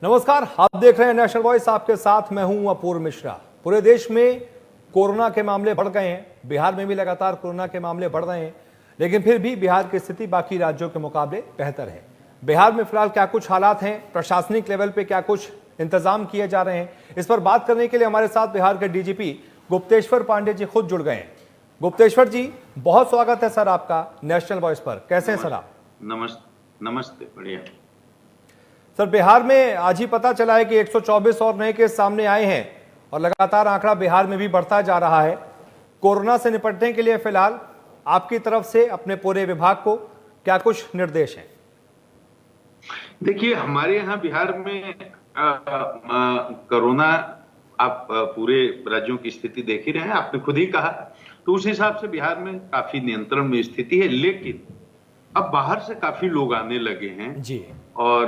नमस्कार, आप देख रहे हैं नेशनल वॉइस। आपके साथ मैं हूं अपूर्व मिश्रा। पूरे देश में कोरोना के मामले बढ़ गए हैं, बिहार में भी लगातार कोरोना के मामले बढ़ रहे हैं, लेकिन फिर भी बिहार की स्थिति बाकी राज्यों के मुकाबले बेहतर है। बिहार में फिलहाल क्या कुछ हालात हैं, प्रशासनिक लेवल पे क्या कुछ इंतजाम किए जा रहे हैं, इस पर बात करने के लिए हमारे साथ बिहार के डीजीपी गुप्तेश्वर पांडे जी खुद जुड़ गए हैं। गुप्तेश्वर जी, बहुत स्वागत है सर आपका नेशनल वॉइस पर। कैसे हैं सर आप? नमस्ते, बढ़िया सर, बिहार में आज ही पता चला है कि 124 और नए केस सामने आए हैं और लगातार आंकड़ा बिहार में भी बढ़ता जा रहा है। कोरोना से निपटने के लिए फिलहाल आपकी तरफ से अपने पूरे विभाग को क्या कुछ निर्देश हैं? देखिए, हमारे यहाँ बिहार में कोरोना, आप पूरे राज्यों की स्थिति देख ही रहे हैं, आपने खुद ही कहा, तो उस हिसाब से बिहार में काफी नियंत्रण में स्थिति है। लेकिन अब बाहर से काफी लोग आने लगे हैं जी। और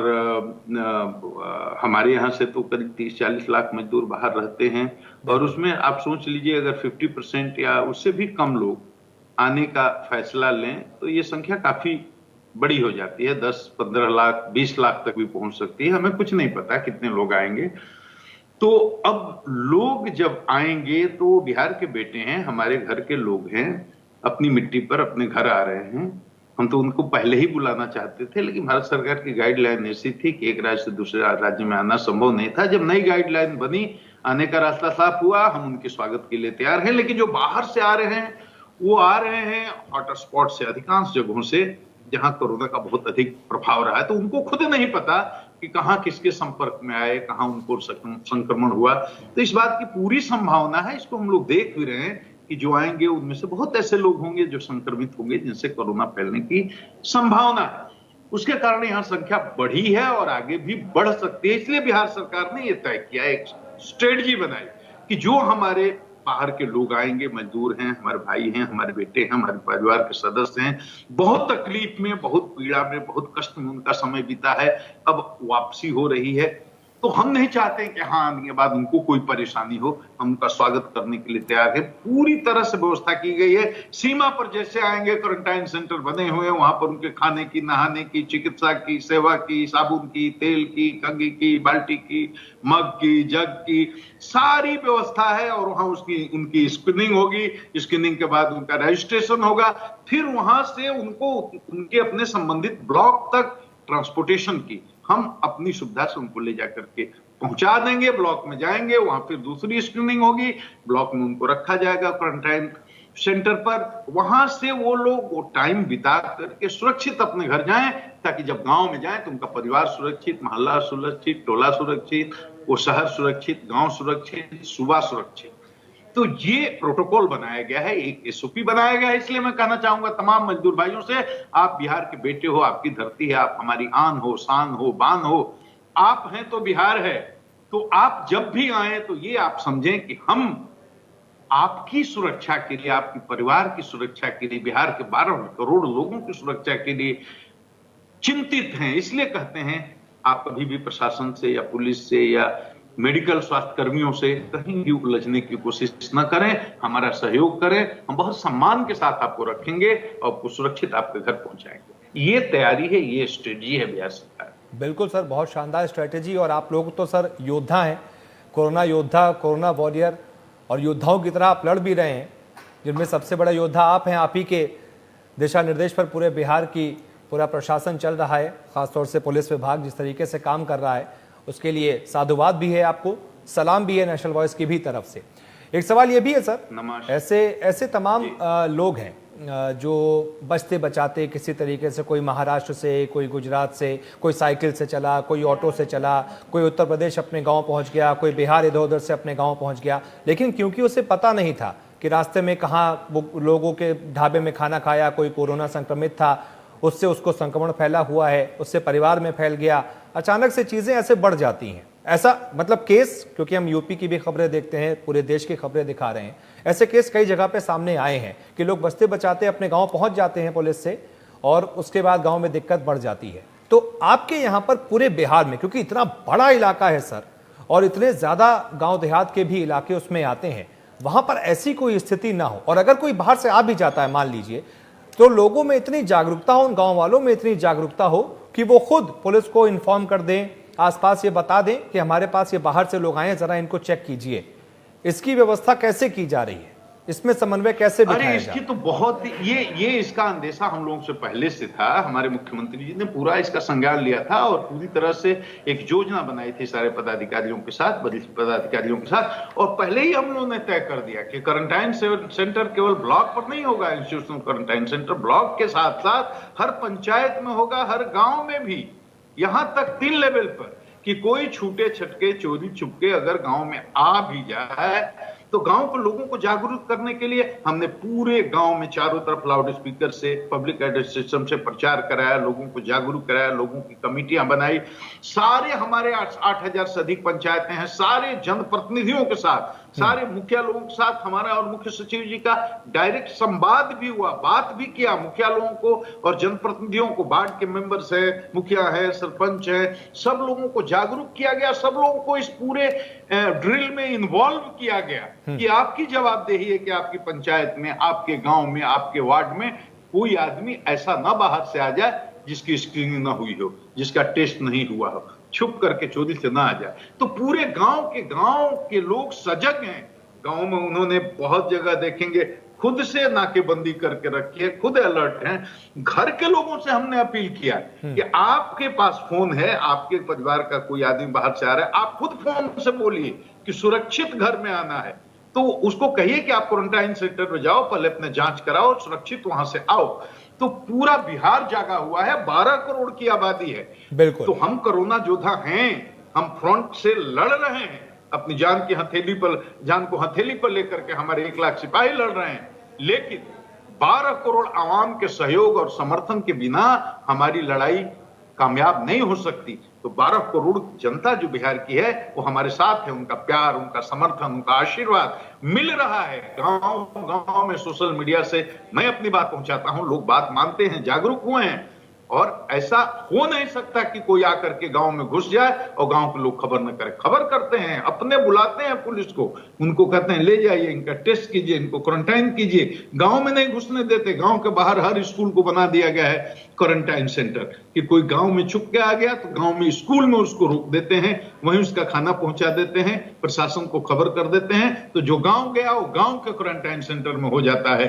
हमारे यहाँ से तो करीब 30-40 लाख मजदूर बाहर रहते हैं और उसमें आप सोच लीजिए अगर 50% या उससे भी कम लोग आने का फैसला लें तो ये संख्या काफी बड़ी हो जाती है। 10-15 लाख 20 लाख तक भी पहुंच सकती है। हमें कुछ नहीं पता कितने लोग आएंगे। तो अब लोग जब आएंगे तो बिहार के बेटे हैं, हमारे घर के लोग हैं, अपनी मिट्टी पर अपने घर आ रहे हैं। हम तो उनको पहले ही बुलाना चाहते थे, लेकिन भारत सरकार की गाइडलाइन ऐसी थी कि एक राज्य से दूसरे राज्य में आना संभव नहीं था। जब नई गाइडलाइन बनी, आने का रास्ता साफ हुआ, हम उनके स्वागत के लिए तैयार हैं। लेकिन जो बाहर से आ रहे हैं वो आ रहे हैं हॉटस्पॉट से, अधिकांश जगहों से जहां कोरोना का बहुत अधिक प्रभाव रहा है। तो उनको खुद नहीं पता कि कहां किसके संपर्क में आए, कहां उनको संक्रमण हुआ। तो इस बात की पूरी संभावना है, इसको हम लोग देख भी रहे हैं कि जो आएंगे उनमें से बहुत ऐसे लोग होंगे जो संक्रमित होंगे, जिनसे कोरोना फैलने की संभावना है। उसके कारण यहाँ संख्या बढ़ी है और आगे भी बढ़ सकती है। इसलिए बिहार सरकार ने यह तय किया, एक स्ट्रेटजी बनाई कि जो हमारे बाहर के लोग आएंगे, मजदूर हैं, हमारे भाई हैं, हमारे बेटे हैं, हमारे परिवार के सदस्य हैं, बहुत तकलीफ में, बहुत पीड़ा में, बहुत कष्ट में उनका समय बीता है, अब वापसी हो रही है। तो हम नहीं चाहते कि हाँ आने के बाद उनको कोई परेशानी हो। हम उनका स्वागत करने के लिए तैयार है। पूरी तरह से व्यवस्था की गई है। सीमा पर जैसे आएंगे क्वारंटाइन सेंटर बने हुए हैं, वहां पर उनके खाने की, नहाने की, चिकित्सा की, सेवा की, साबुन की, तेल की, कंघी की, बाल्टी की, मग की, जग की, सारी व्यवस्था है। और वहां उनकी स्क्रीनिंग होगी। स्क्रीनिंग के बाद उनका रजिस्ट्रेशन होगा। फिर वहां से उनको उनके अपने संबंधित ब्लॉक तक ट्रांसपोर्टेशन की हम अपनी सुविधा से उनको ले जाकर के पहुंचा देंगे। ब्लॉक में जाएंगे, वहां फिर दूसरी स्क्रीनिंग होगी, ब्लॉक में उनको रखा जाएगा क्वारंटाइन सेंटर पर। वहां से वो लोग वो टाइम बिता करके सुरक्षित अपने घर जाएं, ताकि जब गांव में जाएं तो उनका परिवार सुरक्षित, मोहल्ला सुरक्षित, टोला सुरक्षित, वो शहर सुरक्षित, गांव सुरक्षित, सूबा सुरक्षित। तो ये प्रोटोकॉल बनाया गया है, एक एसओपी बनाया गया है। इसलिए मैं कहना चाहूंगा तमाम मजदूर भाइयों से, आप बिहार के बेटे हो, आपकी धरती है, आप हमारी आन हो, शान हो, बान हो, आप हैं तो बिहार है। तो आप जब भी आए तो ये आप समझें कि हम आपकी सुरक्षा के लिए, आपके परिवार की सुरक्षा के लिए, बिहार के 12 करोड़ लोगों की सुरक्षा के लिए चिंतित हैं। इसलिए कहते हैं आप कभी भी प्रशासन से या पुलिस से या मेडिकल स्वास्थ्य कर्मियों से कहीं भी उलझने की कोशिश न करें, हमारा सहयोग करें। हम बहुत सम्मान के साथ आपको रखेंगे और आपको सुरक्षित आपके घर पहुंचाएंगे। ये तैयारी है, ये स्ट्रेटजी है बिहार सरकार। बिल्कुल सर, बहुत शानदार स्ट्रेटेजी। और आप लोग तो सर योद्धा हैं, कोरोना योद्धा, कोरोना वॉरियर, और योद्धाओं की तरह आप लड़ भी रहे हैं, जिनमें सबसे बड़ा योद्धा आप हैं। आप ही के दिशा निर्देश पर पूरे बिहार की पूरा प्रशासन चल रहा है, खासतौर से पुलिस विभाग जिस तरीके से काम कर रहा है, उसके लिए साधुवाद भी है, आपको सलाम भी है नेशनल वॉइस की भी तरफ से। एक सवाल ये भी है सर, ऐसे तमाम लोग हैं जो बचते बचाते किसी तरीके से, कोई महाराष्ट्र से, कोई गुजरात से, कोई साइकिल से चला, कोई ऑटो से चला, कोई उत्तर प्रदेश अपने गांव पहुंच गया, कोई बिहार इधर उधर से अपने गांव पहुंच गया, लेकिन क्योंकि उसे पता नहीं था कि रास्ते में कहाँ वो लोगों के ढाबे में खाना खाया, कोई कोरोना संक्रमित था, उससे उसको संक्रमण फैला हुआ है, उससे परिवार में फैल गया, अचानक से चीजें ऐसे बढ़ जाती हैं। ऐसा मतलब केस, क्योंकि हम यूपी की भी खबरें देखते हैं, पूरे देश की खबरें दिखा रहे हैं, ऐसे केस कई जगह पे सामने आए हैं कि लोग बचते बचाते अपने गांव पहुंच जाते हैं पुलिस से, और उसके बाद गांव में दिक्कत बढ़ जाती है। तो आपके यहाँ पर पूरे बिहार में, क्योंकि इतना बड़ा इलाका है सर, और इतने ज्यादा गांव देहात के भी इलाके उसमें आते हैं, वहां पर ऐसी कोई स्थिति ना हो, और अगर कोई बाहर से आ भी जाता है मान लीजिए, तो लोगों में इतनी जागरूकता हो, उन गांव वालों में इतनी जागरूकता हो कि वो खुद पुलिस को इन्फॉर्म कर दें आसपास ये बता दें कि हमारे पास ये बाहर से लोग आए हैं, जरा इनको चेक कीजिए, इसकी व्यवस्था कैसे की जा रही है, इसमें समन्वय कैसे बिठाया अरे इसकी जाए? तो बहुत ये इसका अंदेशा हम लोगों से पहले से था। हमारे मुख्यमंत्री जी ने पूरा इसका संज्ञान लिया था और पूरी तरह से एक योजना बनाई थी सारे पदाधिकारियों के साथ, वरिष्ठ पदाधिकारियों के साथ, और पहले ही हम लोगों ने तय कर दिया कि क्वारंटाइन सेंटर केवल ब्लॉक पर नहीं होगा, इंस्टीट्यूशनल क्वारंटाइन सेंटर ब्लॉक के साथ साथ हर पंचायत में होगा, हर गांव में भी, यहां तक 3 लेवल पर कि कोई छूटे छटके चोरी छुपके अगर गांव में आ भी जाए तो गांव के लोगों को जागरूक करने के लिए हमने पूरे गांव में चारों तरफ लाउड स्पीकर से, पब्लिक एड्रेस सिस्टम से प्रचार कराया, लोगों को जागरूक कराया, लोगों की कमेटियां बनाई। सारे हमारे 8,000 से अधिक पंचायतें हैं, सारे जनप्रतिनिधियों के साथ, सारे मुखिया लोगों के साथ हमारा और मुख्य सचिव जी का डायरेक्ट संवाद भी हुआ, बात भी किया मुखिया लोगों को और जनप्रतिनिधियों को, वार्ड के मेंबर्स है, मुखिया है, सरपंच है, सब लोगों को जागरूक किया गया, सब लोगों को इस पूरे ड्रिल में इन्वॉल्व किया गया कि आपकी जवाबदेही है कि आपकी पंचायत में, आपके गांव में, आपके वार्ड में कोई आदमी ऐसा ना बाहर से आ जाए जिसकी स्क्रीनिंग ना हुई हो, जिसका टेस्ट नहीं हुआ हो, छुप करके चोरी से ना आ जाए। तो पूरे गांव के लोग सजग हैं। गांव में उन्होंने बहुत जगह देखेंगे खुद से नाकेबंदी करके रखी है, खुद अलर्ट हैं। घर के लोगों से हमने अपील किया कि आपके पास फोन है, आपके परिवार का कोई आदमी बाहर से आ रहा है, आप खुद फोन से बोलिए कि सुरक्षित घर में आना है, तो उसको कहिए कि आप क्वारंटाइन सेंटर में जाओ, पहले अपने जांच कराओ, सुरक्षित वहां से आओ। तो पूरा बिहार जागा हुआ है, 12 करोड़ की आबादी है। बिल्कुल। तो हम कोरोना योद्धा हैं, हम फ्रंट से लड़ रहे हैं, अपनी जान को हथेली पर लेकर के हमारे 1 लाख सिपाही लड़ रहे हैं, लेकिन 12 करोड़ आवाम के सहयोग और समर्थन के बिना हमारी लड़ाई कामयाब नहीं हो सकती। तो 12 करोड़ जनता जो बिहार की है वो हमारे साथ है, उनका प्यार, उनका समर्थन, उनका आशीर्वाद मिल रहा है। गांव गांव में सोशल मीडिया से मैं अपनी बात पहुंचाता हूं, लोग बात मानते हैं, जागरूक हुए हैं, और ऐसा हो नहीं सकता कि कोई आकर के गांव में घुस जाए और गांव के लोग खबर न करें। खबर करते हैं, अपने बुलाते हैं पुलिस को, उनको कहते हैं ले जाइए, इनका टेस्ट कीजिए, इनको क्वारंटाइन कीजिए। गांव में नहीं घुसने देते। गांव के बाहर हर स्कूल को बना दिया गया है क्वारंटाइन सेंटर कि कोई गांव में छुप के आ गया तो गांव में स्कूल में उसको रोक देते हैं, वहीं उसका खाना पहुंचा देते हैं, प्रशासन को खबर कर देते हैं, तो जो गांव गया वो गांव के क्वारंटाइन सेंटर में हो जाता है,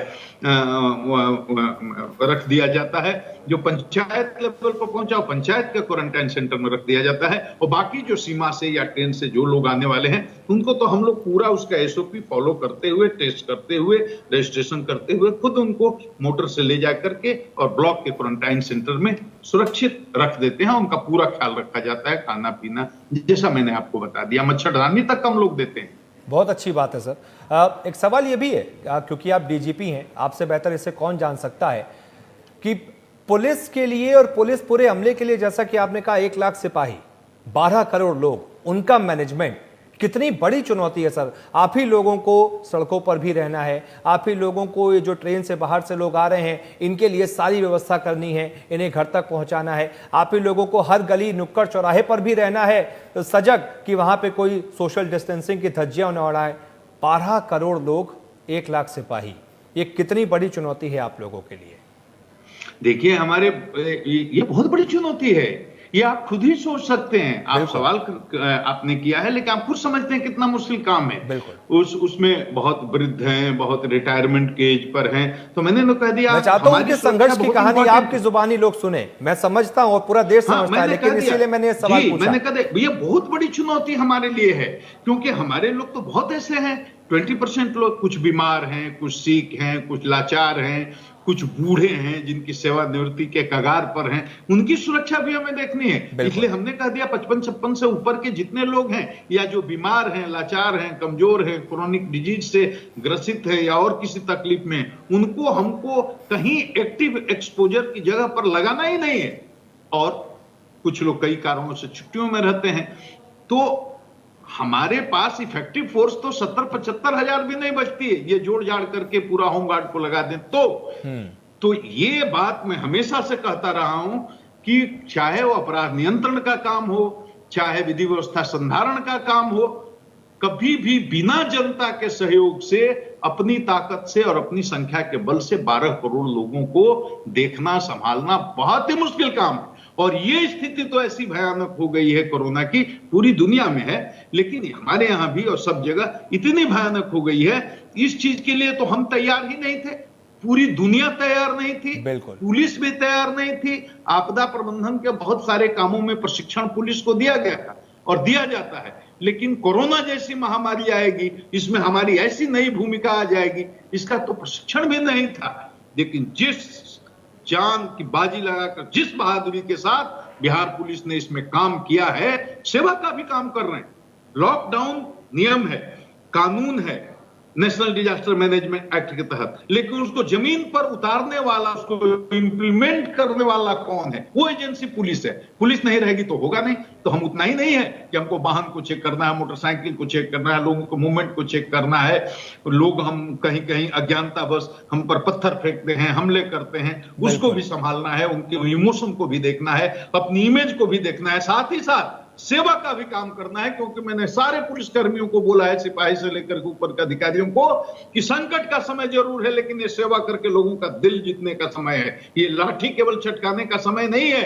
रख दिया जाता है। जो पंचायत लेवल पर पहुंचा पंचायत के क्वारंटाइन सेंटर में रख दिया जाता है, और बाकी जो सीमा से या ट्रेन से जो लोग आने वाले हैं उनको तो हम लोग पूरा उसका एसओपी फॉलो करते हुए, टेस्ट करते हुए, रजिस्ट्रेशन करते हुए खुद उनको मोटर से ले जा करके और ब्लॉक के क्वारंटाइन सेंटर में सुरक्षित रख देते हैं। उनका पूरा ख्याल रखा जाता है, खाना पीना जैसा मैंने आपको बता दिया, मच्छरदानी तक हम लोग देते हैं। बहुत अच्छी बात है सर। एक सवाल ये भी है, क्योंकि आप डीजीपी हैं, आपसे बेहतर इसे कौन जान सकता है कि पुलिस के लिए और पुलिस पूरे अमले के लिए, जैसा कि आपने कहा 1 लाख सिपाही, 12 करोड़ लोग, उनका मैनेजमेंट कितनी बड़ी चुनौती है सर। आप ही लोगों को सड़कों पर भी रहना है, आप ही लोगों को ये जो ट्रेन से बाहर से लोग आ रहे हैं इनके लिए सारी व्यवस्था करनी है, इन्हें घर तक पहुंचाना है, आप ही लोगों को हर गली नुक्कड़ चौराहे पर भी रहना है सजग कि वहां पे कोई सोशल डिस्टेंसिंग की धज्जियां न उड़ाए। 12 करोड़ लोग, 1 लाख सिपाही, ये कितनी बड़ी चुनौती है आप लोगों के लिए? देखिए ये बहुत बड़ी चुनौती है, ये आप खुद ही सोच सकते हैं। आप सवाल आपने किया है, लेकिन आप खुद समझते हैं कितना मुश्किल काम है। उसमें बहुत वृद्ध हैं, बहुत रिटायरमेंट के एज पर हैं, तो मैंने तो कह दिया। मैं चाहता हूं कि संघर्ष की कहानी आपकी जुबानी लोग सुने, मैं समझता हूं और पूरा देश समझता है, लेकिन इसीलिए मैंने सवाल पूछा। मैंने कहा ये बहुत बड़ी चुनौती हमारे लिए है, क्योंकि हमारे लोग तो बहुत ऐसे हैं, 20% लोग कुछ बीमार हैं, कुछ सीक हैं, कुछ लाचार हैं, कुछ बूढ़े हैं जिनकी सेवानिवृत्ति के कगार पर हैं, उनकी सुरक्षा भी हमें देखनी है। इसलिए हमने कह दिया 55-56 से ऊपर के जितने लोग हैं या जो बीमार हैं, लाचार हैं, कमजोर हैं, क्रोनिक डिजीज से ग्रसित है या और किसी तकलीफ में, उनको हमको कहीं एक्टिव एक्सपोजर की जगह पर लगाना ही नहीं है। और कुछ लोग कई कारणों से छुट्टियों में रहते हैं, तो हमारे पास इफेक्टिव फोर्स तो 70-75 हजार भी नहीं बचती है, ये जोड़ जाड़ करके पूरा होमगार्ड को लगा दें तो ये बात मैं हमेशा से कहता रहा हूं कि चाहे वो अपराध नियंत्रण का काम हो, चाहे विधि व्यवस्था संधारण का काम हो, कभी भी बिना जनता के सहयोग से, अपनी ताकत से और अपनी संख्या के बल से 12 करोड़ लोगों को देखना, संभालना बहुत ही मुश्किल काम है। और ये स्थिति तो ऐसी भयानक हो गई है कोरोना की, पूरी दुनिया में है, लेकिन हमारे यहां भी और सब जगह इतनी भयानक हो गई है, इस चीज के लिए तो हम तैयार ही नहीं थे, पूरी दुनिया तैयार नहीं थी, बिल्कुल। पुलिस भी तैयार नहीं थी। आपदा प्रबंधन के बहुत सारे कामों में प्रशिक्षण पुलिस को दिया गया था और दिया जाता है, लेकिन कोरोना जैसी महामारी आएगी, इसमें हमारी ऐसी नई भूमिका आ जाएगी, इसका तो प्रशिक्षण भी नहीं था। लेकिन जिस जान की बाजी लगाकर, जिस बहादुरी के साथ बिहार पुलिस ने इसमें काम किया है, सेवा का भी काम कर रहे हैं। लॉकडाउन नियम है, कानून है नेशनल डिजास्टर मैनेजमेंट एक्ट के तहत, लेकिन उसको जमीन पर उतारने वाला, उसको इंप्लीमेंट करने वाला कौन है? वो एजेंसी पुलिस है। पुलिस नहीं रहेगी तो होगा नहीं। तो हम उतना ही नहीं है कि हमको वाहन को चेक करना है, मोटरसाइकिल को चेक करना है, लोगों को मूवमेंट को चेक करना है, लोग हम कहीं कहीं अज्ञानतावश हम पर पत्थर फेंकते हैं, हमले करते हैं, उसको भी संभालना है, उनके इमोशन को भी देखना है, अपनी इमेज को भी देखना है, साथ ही साथ सेवा का भी काम करना है। क्योंकि मैंने सारे पुलिस कर्मियों को बोला है, सिपाही से लेकर के ऊपर के अधिकारियों को, कि संकट का समय जरूर है, लेकिन ये सेवा करके लोगों का दिल जीतने का समय है। ये लाठी केवल चटकाने का समय नहीं है।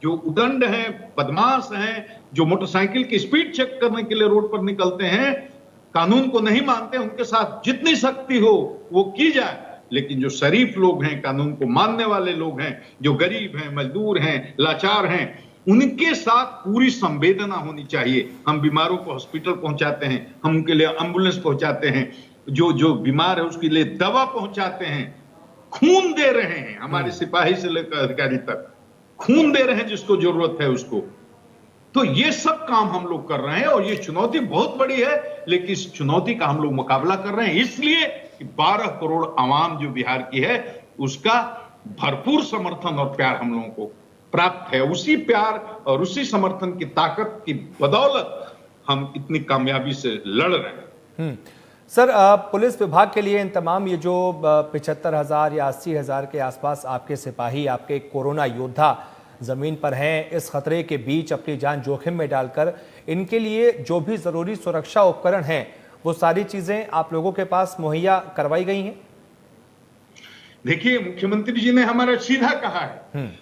जो उदंड हैं, बदमाश हैं, जो मोटरसाइकिल की स्पीड चेक करने के लिए रोड पर निकलते हैं, कानून को नहीं मानते, उनके साथ जितनी सख्ती हो वो की जाए। लेकिन जो शरीफ लोग हैं, कानून को मानने वाले लोग हैं, जो गरीब हैं, मजदूर हैं, लाचार हैं, उनके साथ पूरी संवेदना होनी चाहिए। हम बीमारों को हॉस्पिटल पहुंचाते हैं, हम उनके लिए एम्बुलेंस पहुंचाते हैं, जो बीमार है उसके लिए दवा पहुंचाते हैं, खून दे रहे हैं, हमारे सिपाही से लेकर अधिकारी तक खून दे रहे हैं जिसको जरूरत है उसको। तो ये सब काम हम लोग कर रहे हैं और ये चुनौती बहुत बड़ी है, लेकिन इस चुनौती का हम लोग मुकाबला कर रहे हैं इसलिए कि 12 करोड़ आवाम जो बिहार की है, उसका भरपूर समर्थन और प्यार हम लोगों को प्राप्त है। उसी प्यार और उसी समर्थन की ताकत की बदौलत हम इतनी कामयाबी से लड़ रहे हैं। सर, पुलिस विभाग के लिए इन तमाम ये जो 75,000 या 80,000 के आसपास आपके सिपाही, आपके कोरोना योद्धा जमीन पर हैं, इस खतरे के बीच अपनी जान जोखिम में डालकर, इनके लिए जो भी जरूरी सुरक्षा उपकरण हैं, वो सारी चीजें आप लोगों के पास मुहैया करवाई गई हैं? देखिए, मुख्यमंत्री जी ने हमारा सीधा कहा है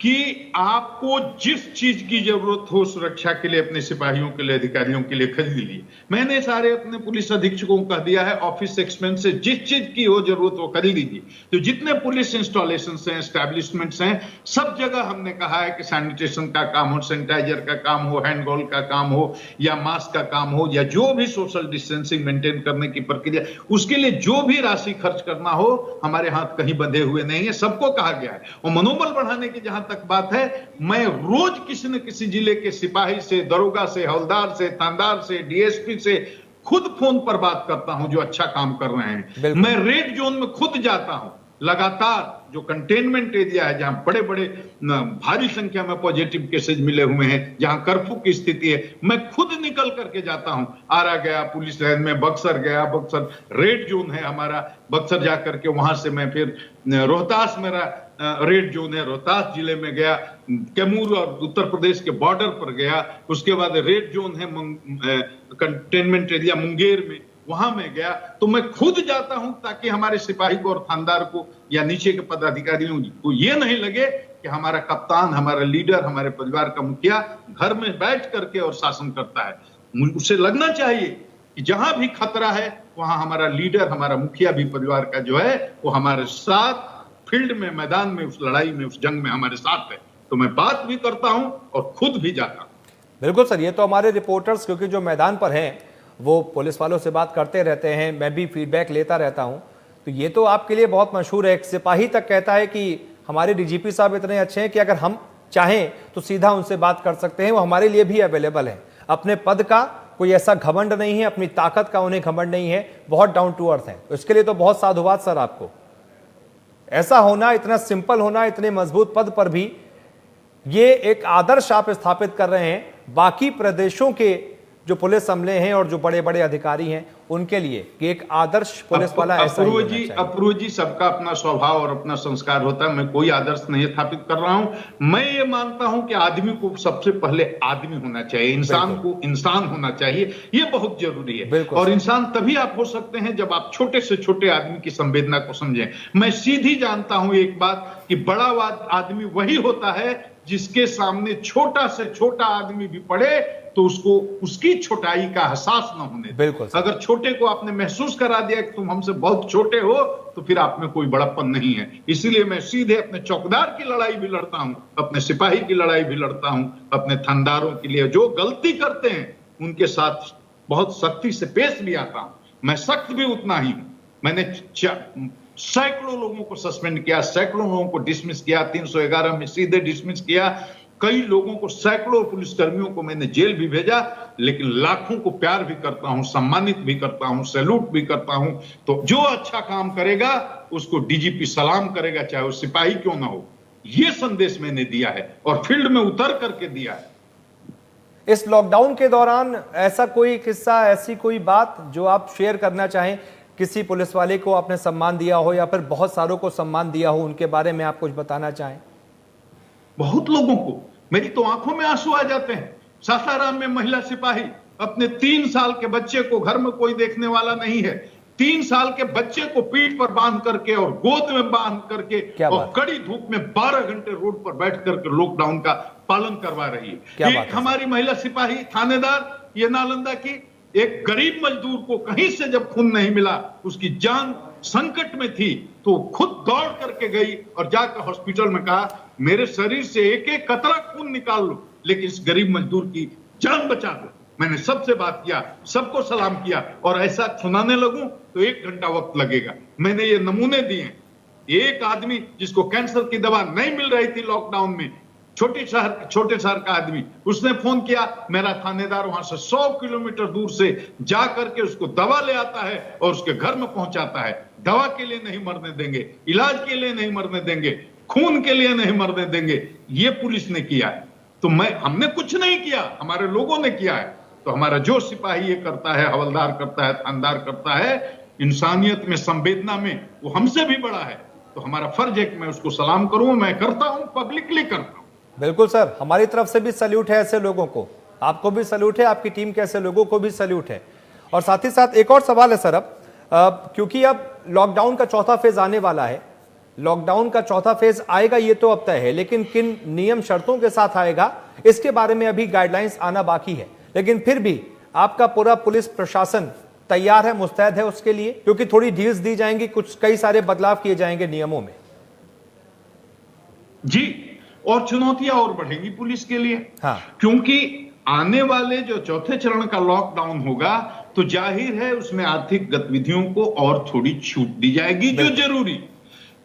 कि आपको जिस चीज की जरूरत हो सुरक्षा के लिए, अपने सिपाहियों के लिए, अधिकारियों के लिए, खरीद लीजिए। मैंने सारे अपने पुलिस अधीक्षकों को कह दिया है, ऑफिस एक्सपेंस से जिस चीज की हो जरूरत वो खरीद लीजिए। तो जितने पुलिस इंस्टॉलेशन हैं, एस्टैब्लिशमेंट्स हैं, सब जगह हमने कहा है कि सैनिटेशन का काम हो, सैनिटाइजर का काम हो, हैंड ग्लोव का काम हो, या मास्क का काम हो, या जो भी सोशल डिस्टेंसिंग मेंटेन करने की प्रक्रिया, उसके लिए जो भी राशि खर्च करना हो, हमारे हाथ कहीं बंधे हुए नहीं है, सबको कहा गया है। और मनोबल बढ़ाने की जहां तक बात है, मैं रोज किसी न किसी जिले के सिपाही से, दरोगा से, हवलदार से, थानेदार से, डीएसपी से खुद फोन पर बात करता हूं जो अच्छा काम कर रहे हैं। मैं रेड जोन में खुद जाता हूं लगातार, जो कंटेनमेंट एरिया है, जहां बड़े बड़े भारी संख्या में पॉजिटिव केसेज मिले हुए हैं, जहां कर्फ्यू की स्थिति है, मैं खुद निकल करके जाता हूं। आरा गया पुलिस लाइन में, बक्सर गया, बक्सर रेड जोन है हमारा, बक्सर जाकर के वहां से मैं फिर रोहतास मेरा रेड जोन है, रोहतास जिले में गया, कैमूर और उत्तर प्रदेश के बॉर्डर पर गया, उसके बाद रेड जोन है कंटेनमेंट एरिया मुंगेर में, वहां मैं गया। तो मैं खुद जाता हूं ताकि हमारे सिपाही को और थानेदार को या नीचे के पदाधिकारियों को ये नहीं लगे कि हमारा कप्तान, हमारा लीडर, हमारे परिवार का मुखिया घर में बैठ करके और शासन करता है। उसे लगना चाहिए कि जहां भी खतरा है वहां हमारा लीडर, हमारा मुखिया भी परिवार का जो है वो हमारे साथ फील्ड में, मैदान में, उस लड़ाई में, उस जंग में हमारे साथ है। तो मैं बात भी करता हूं और खुद भी जाता हूं। बिल्कुल सर, ये तो हमारे रिपोर्टर्स, क्योंकि जो मैदान पर हैं वो पुलिस वालों से बात करते रहते हैं, मैं भी फीडबैक लेता रहता हूं, तो ये तो आपके लिए बहुत मशहूर है। एक सिपाही तक कहता है कि हमारे डीजीपी साहब इतने अच्छे हैं कि अगर हम चाहें तो सीधा उनसे बात कर सकते हैं, वो हमारे लिए भी अवेलेबल है। अपने पद का कोई ऐसा घमंड नहीं है, अपनी ताकत का उन्हें घमंड नहीं है, बहुत डाउन टू अर्थ है। इसके लिए तो बहुत साधुवाद सर आपको। ऐसा होना, इतना सिंपल होना, इतने मजबूत पद पर भी, ये एक आदर्श आप स्थापित कर रहे हैं बाकी प्रदेशों के जो पुलिस अमले हैं और जो बड़े बड़े अधिकारी हैं उनके लिए, कि एक आदर्श पुलिस वाला ऐसा ही होना चाहिए। अपूर्व जी, सबका अपना स्वभाव और अपना संस्कार होता है। मैं कोई आदर्श नहीं स्थापित कर रहा हूं। मैं ये मानता हूं कि आदमी को सबसे पहले आदमी होना चाहिए, इंसान को इंसान होना चाहिए, ये बहुत जरूरी है। और इंसान तभी आप हो सकते हैं जब आप छोटे से छोटे आदमी की संवेदना को समझें। मैं सीधी जानता हूं एक बात, कि बड़ा आदमी वही होता है जिसके सामने छोटा से छोटा आदमी भी पड़े तो उसको उसकी छोटाई का एहसास न होने दे। बिल्कुल सर। अगर छोटे को आपने महसूस करा दिया कि तुम हमसे बहुत छोटे हो तो फिर आप में कोई बड़प्पन नहीं है। इसीलिए मैं सीधे अपने चौकीदार की लड़ाई भी लड़ता हूं, अपने सिपाही की लड़ाई भी लड़ता हूं, अपने थानेदारों के लिए जो गलती करते हैं उनके साथ बहुत सख्ती से पेश भी आता हूं। मैं सख्त भी उतना ही हूं। मैंने सैकड़ों लोगों को सस्पेंड किया, सैकड़ों लोगों को डिसमिस किया, 311 में सीधे डिसमिस किया, कई लोगों को, सैकड़ों पुलिसकर्मियों को मैंने जेल भी भेजा, लेकिन लाखों को प्यार भी करता हूं, सम्मानित भी करता हूं, सैल्यूट भी करता हूं। तो जो अच्छा काम करेगा उसको डीजीपी सलाम करेगा, चाहे वो सिपाही क्यों ना हो। यह संदेश मैंने दिया है और फील्ड में उतर करके दिया है। इस लॉकडाउन के दौरान ऐसा कोई किस्सा, ऐसी कोई बात जो आप शेयर करना चाहें, किसी पुलिस वाले को आपने सम्मान दिया हो या फिर बहुत सारों को सम्मान दिया हो, उनके बारे में आप कुछ बताना चाहें? बहुत लोगों को, मेरी तो आंखों में आंसू आ जाते हैं। सासाराम में महिला सिपाही अपने 3 साल के बच्चे को, घर में कोई देखने वाला नहीं है, 3 साल के बच्चे को पीठ पर बांध करके और गोद में बांध करके और कड़ी धूप में 12 घंटे रोड पर बैठ करके लॉकडाउन का पालन करवा रही है। एक हमारी महिला सिपाही थानेदार, ये नालंदा की, एक गरीब मजदूर को कहीं से जब खून नहीं मिला, उसकी जान संकट में थी, तो खुद दौड़ करके गई और जाकर हॉस्पिटल में कहा मेरे शरीर से एक एक कतरा खून निकाल लो, लेकिन इस गरीब मजदूर की जान बचा दो। मैंने सबसे बात किया, सबको सलाम किया, और ऐसा सुनाने लगूं तो 1 घंटा वक्त लगेगा। मैंने ये नमूने दिए। एक आदमी जिसको कैंसर की दवा नहीं मिल रही थी लॉकडाउन में, छोटे शहर का आदमी, उसने फोन किया, मेरा थानेदार वहां से 100 किलोमीटर दूर से जा करके उसको दवा ले आता है और उसके घर में पहुंचाता है। दवा के लिए नहीं मरने देंगे, इलाज के लिए नहीं मरने देंगे, खून के लिए नहीं मरने देंगे। ये पुलिस ने किया है। तो हमने कुछ नहीं किया, हमारे लोगों ने किया है। तो हमारा जो सिपाही ये करता है, हवलदार करता है, थानेदार करता है, इंसानियत में, संवेदना में, वो हमसे भी बड़ा है। तो हमारा फर्ज है कि मैं उसको सलाम करूं। मैं करता हूं, पब्लिकली करता हूं। बिल्कुल सर, हमारी तरफ से भी सैल्यूट है ऐसे लोगों को, आपको भी सैल्यूट है, आपकी टीम के ऐसे लोगों को भी सैल्यूट है। और साथ ही साथ एक और सवाल है सर, अब क्योंकि अब लॉकडाउन का चौथा फेज आने वाला है, लॉकडाउन का चौथा फेज आएगा ये तो अब तय है, लेकिन किन नियम शर्तों के साथ आएगा इसके बारे में अभी गाइडलाइंस आना बाकी है। लेकिन फिर भी आपका पूरा पुलिस प्रशासन तैयार है, मुस्तैद है उसके लिए, क्योंकि थोड़ी ढील्स दी जाएंगी, कुछ कई सारे बदलाव किए जाएंगे नियमों में। जी, और चुनौतियां और बढ़ेंगी पुलिस के लिए। हाँ। क्योंकि आने वाले जो चौथे चरण का लॉकडाउन होगा तो जाहिर है उसमें आर्थिक गतिविधियों को और थोड़ी छूट दी जाएगी जो जरूरी।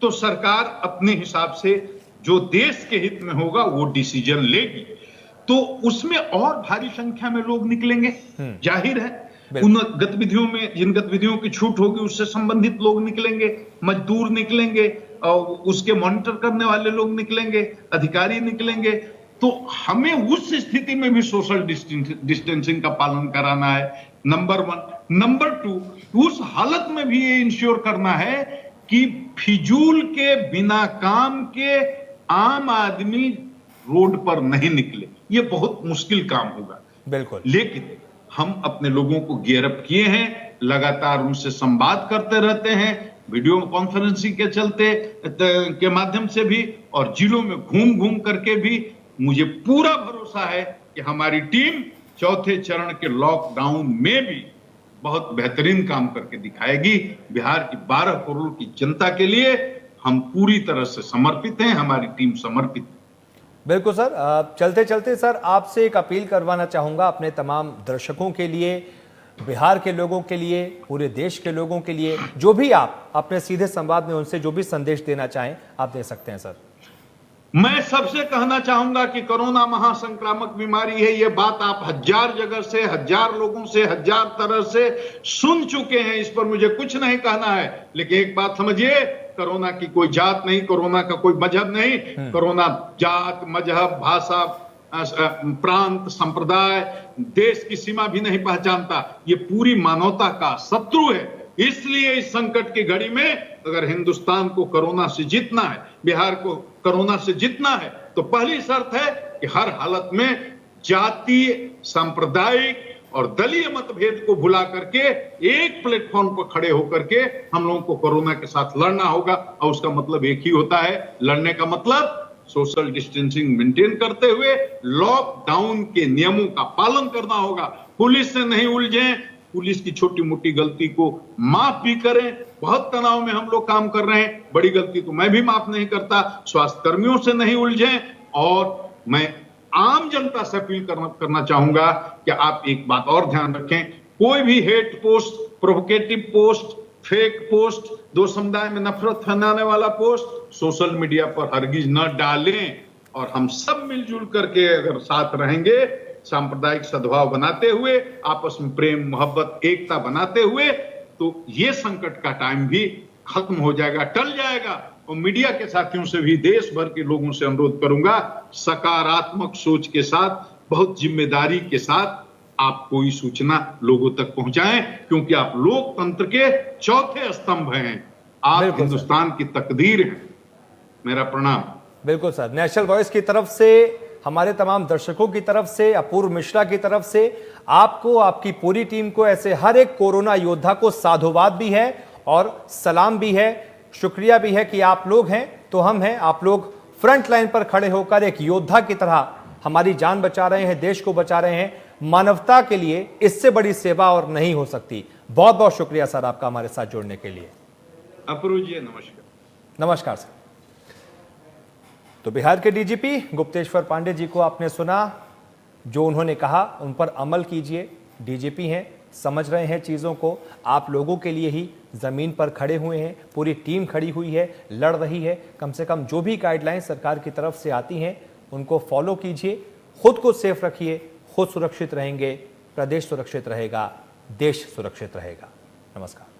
तो सरकार अपने हिसाब से जो देश के हित में होगा वो डिसीजन लेगी। तो उसमें और भारी संख्या में लोग निकलेंगे, जाहिर है। उन गतिविधियों में, जिन गतिविधियों की छूट होगी उससे संबंधित लोग निकलेंगे, मजदूर निकलेंगे, और उसके मॉनिटर करने वाले लोग निकलेंगे, अधिकारी निकलेंगे। तो हमें उस स्थिति में भी सोशल डिस्टेंसिंग का पालन कराना है, नंबर 1। नंबर 2, उस हालत में भी ये इंश्योर करना है कि फिजूल के, बिना काम के आम आदमी रोड पर नहीं निकले। ये बहुत मुश्किल काम होगा, बिल्कुल, लेकिन हम अपने लोगों को गियर अप किए हैं, लगातार उनसे संवाद करते रहते हैं, वीडियो कॉन्फ्रेंसिंग के चलते के माध्यम से भी, और जिलों में घूम घूम करके भी। मुझे पूरा भरोसा है कि हमारी टीम चौथे चरण के लॉकडाउन में भी बहुत बेहतरीन काम करके दिखाएगी। बिहार की 12 करोड़ की जनता के लिए हम पूरी तरह से समर्पित हैं, हमारी टीम समर्पित है। बिल्कुल सर, चलते चलते सर आपसे एक अपील करवाना चाहूंगा अपने तमाम दर्शकों के लिए, बिहार के लोगों के लिए, पूरे देश के लोगों के लिए, जो भी आप अपने सीधे संवाद में उनसे जो भी संदेश देना चाहें आप दे सकते हैं सर। मैं सबसे कहना चाहूंगा कि कोरोना महासंक्रामक बीमारी है। ये बात आप 1000 जगह से, 1000 लोगों से, 1000 तरह से सुन चुके हैं। इस पर मुझे कुछ नहीं कहना है, लेकिन एक बात समझिए, कोरोना की कोई जात नहीं, कोरोना का कोई मजहब नहीं। कोरोना जात, मजहब, भाषा, प्रांत, संप्रदाय, देश की सीमा भी नहीं पहचानता। ये पूरी मानवता का शत्रु है। इसलिए इस संकट की घड़ी में अगर हिंदुस्तान को कोरोना से जीतना है, बिहार को कोरोना से जीतना है, तो पहली शर्त है कि हर हालत में जातीय, सांप्रदायिक और दलीय मतभेद को भुला करके एक प्लेटफॉर्म पर खड़े होकर के हम लोगों को कोरोना के साथ लड़ना होगा। और उसका मतलब एक ही होता है, लड़ने का मतलब सोशल डिस्टेंसिंग मेंटेन करते हुए लॉकडाउन के नियमों का पालन करना होगा। पुलिस से नहीं उलझें, पुलिस की छोटी मोटी गलती को माफ भी करें। बहुत तनाव में हम लोग काम कर रहे हैं, बड़ी गलती तो मैं भी माफ नहीं करता। स्वास्थ्य कर्मियों से नहीं उलझें और मैं आम जनता से अपील करना चाहूंगा कि आप एक बात और ध्यान रखें, कोई भी hate post, provocative post, fake post, दो समुदाय में नफरत फैलाने वाला पोस्ट सोशल मीडिया पर हरगिज न डालें। और हम सब मिलजुल करके अगर साथ रहेंगे, सांप्रदायिक सद्भाव बनाते हुए, आपस में प्रेम मोहब्बत एकता बनाते हुए, तो ये संकट का टाइम भी खत्म हो जाएगा, टल जाएगा। और मीडिया के साथियों से भी देश भर के लोगों से अनुरोध करूंगा, सकारात्मक सोच के साथ, बहुत जिम्मेदारी के साथ आप कोई सूचना लोगों तक पहुंचाएं, क्योंकि आप लोकतंत्र के चौथे स्तंभ हैं। आप हिंदुस्तान की तकदीर हैं। मेरा प्रणाम। बिल्कुल सर, नेशनल वॉइस की तरफ से, हमारे तमाम दर्शकों की तरफ से, अपूर्व मिश्रा की तरफ से, आपको, आपकी पूरी टीम को, ऐसे हर एक कोरोना योद्धा को साधुवाद भी है और सलाम भी है, शुक्रिया भी है कि आप लोग हैं तो हम हैं। आप लोग फ्रंट लाइन पर खड़े होकर एक योद्धा की तरह हमारी जान बचा रहे हैं, देश को बचा रहे हैं। मानवता के लिए इससे बड़ी सेवा और नहीं हो सकती। बहुत बहुत शुक्रिया सर आपका हमारे साथ जुड़ने के लिए। अपूर्व जी नमस्कार। नमस्कार सर। तो बिहार के डीजीपी गुप्तेश्वर पांडे जी को आपने सुना, जो उन्होंने कहा उन पर अमल कीजिए। डीजीपी हैं, समझ रहे हैं चीज़ों को, आप लोगों के लिए ही ज़मीन पर खड़े हुए हैं, पूरी टीम खड़ी हुई है, लड़ रही है। कम से कम जो भी गाइडलाइन सरकार की तरफ से आती हैं उनको फॉलो कीजिए, खुद को सेफ रखिए, खुद सुरक्षित रहेंगे, प्रदेश सुरक्षित रहेगा, देश सुरक्षित रहेगा। नमस्कार।